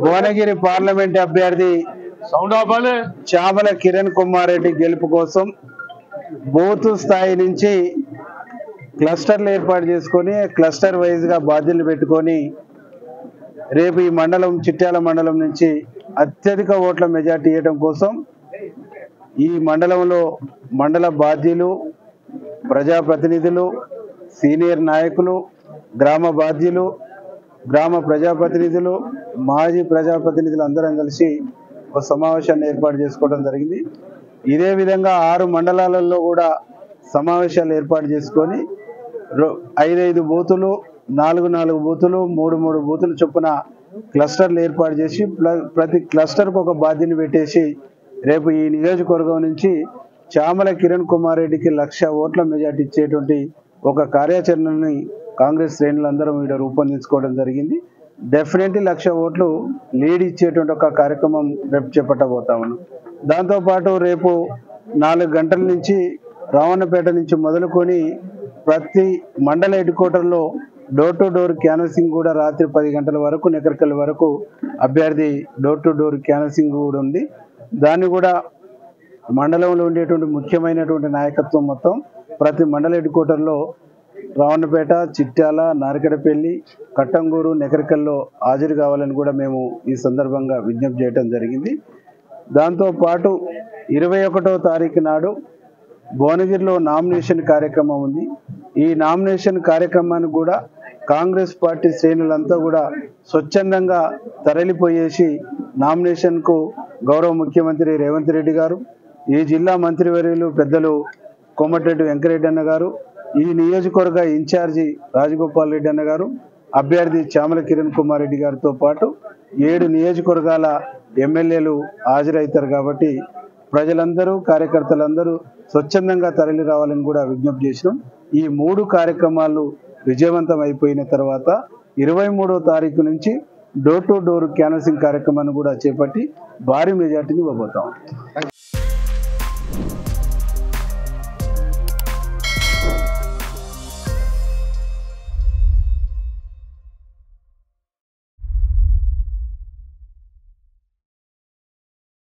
Bhuvanagiri parliament అభ్యర్థి చామల కిరణ్ కుమార్ రెడ్డి గెలుపు కోసం బూత్ స్థాయి నుంచి క్లస్టర్లు ఏర్పాటు చేసుకొని క్లస్టర్ వైజ్ గా బాధ్యతలు పెట్టుకొని రేపు ఈ మండలం చిట్యాల మండలం నుంచి అత్యధిక ఓట్ల మెజార్టీ ఇవ్వడం కోసం ఈ మండలంలో మండల బాధ్యులు, ప్రజాప్రతినిధులు, సీనియర్ నాయకులు, గ్రామ బాధ్యులు, గ్రామ ప్రజాప్రతినిధులు, మాజీ ప్రజాప్రతినిధులు అందరం కలిసి ఒక సమావేశాన్ని ఏర్పాటు చేసుకోవడం జరిగింది. ఇదే విధంగా 6 మండలాలలో కూడా సమావేశాలు ఏర్పాటు చేసుకొని 5 బూతులు, 4 బూతులు, 3 బూతులు చొప్పున క్లస్టర్లు ఏర్పాటు చేసి ప్రతి క్లస్టర్కు ఒక బాధ్యతని పెట్టేసి రేపు ఈ నియోజకవర్గం నుంచి చామల కిరణ్ కుమార్ రెడ్డికి 1,00,000 ఓట్ల మెజార్టీ ఇచ్చేటువంటి ఒక కార్యాచరణని కాంగ్రెస్ శ్రేణులందరం ఇక్కడ రూపొందించుకోవడం జరిగింది. డెఫినెట్లీ 1,00,000 ఓట్లు లీడ్ ఇచ్చేటువంటి ఒక కార్యక్రమం రేపు చేపట్టబోతా ఉన్నాం. దాంతోపాటు రేపు 4 గంటల నుంచి రావణపేట నుంచి మొదలుకొని ప్రతి మండల హెడ్ క్వార్టర్లో డోర్ టు డోర్ క్యాన్వసింగ్ కూడా రాత్రి 10 గంటల వరకు నెకర్కల్ వరకు అభ్యర్థి డోర్ టు డోర్ క్యాన్వసింగ్ కూడా ఉంది. దాన్ని కూడా మండలంలో ఉండేటువంటి ముఖ్యమైనటువంటి నాయకత్వం మొత్తం ప్రతి మండల హెడ్ క్వార్టర్లో రావణపేట, చిట్యాల, నారికడపల్లి, కట్టంగూరు, నెకరికల్లో హాజరు కావాలని కూడా మేము ఈ సందర్భంగా విజ్ఞప్తి చేయడం జరిగింది. దాంతోపాటు 21వ తారీఖు నాడు భువనగిరిలో నామినేషన్ కార్యక్రమం ఉంది. ఈ నామినేషన్ కార్యక్రమానికి కూడా కాంగ్రెస్ పార్టీ శ్రేణులంతా కూడా స్వచ్ఛందంగా తరలిపోయేసి నామినేషన్కు గౌరవ ముఖ్యమంత్రి రేవంత్ రెడ్డి గారు, ఈ జిల్లా మంత్రివర్యులు పెద్దలు కోమటిరెడ్డి వెంకరెడ్డి అన్న గారు, ఈ నియోజకవర్గ ఇన్ఛార్జి రాజగోపాల్ రెడ్డి అన్న గారు, అభ్యర్థి చామల కిరణ్ కుమార్ రెడ్డి గారితో పాటు 7 నియోజకవర్గాల ఎమ్మెల్యేలు హాజరవుతారు. కాబట్టి ప్రజలందరూ, కార్యకర్తలందరూ స్వచ్ఛందంగా తరలి రావాలని కూడా విజ్ఞప్తి చేసినాం. ఈ 3 కార్యక్రమాలు విజయవంతం అయిపోయిన తర్వాత 23వ తారీఖు నుంచి డోర్ టు డోర్ క్యాన్వసింగ్ కార్యక్రమాన్ని కూడా చేపట్టి భారీ మెజార్టీని ఇవ్వబోతాం.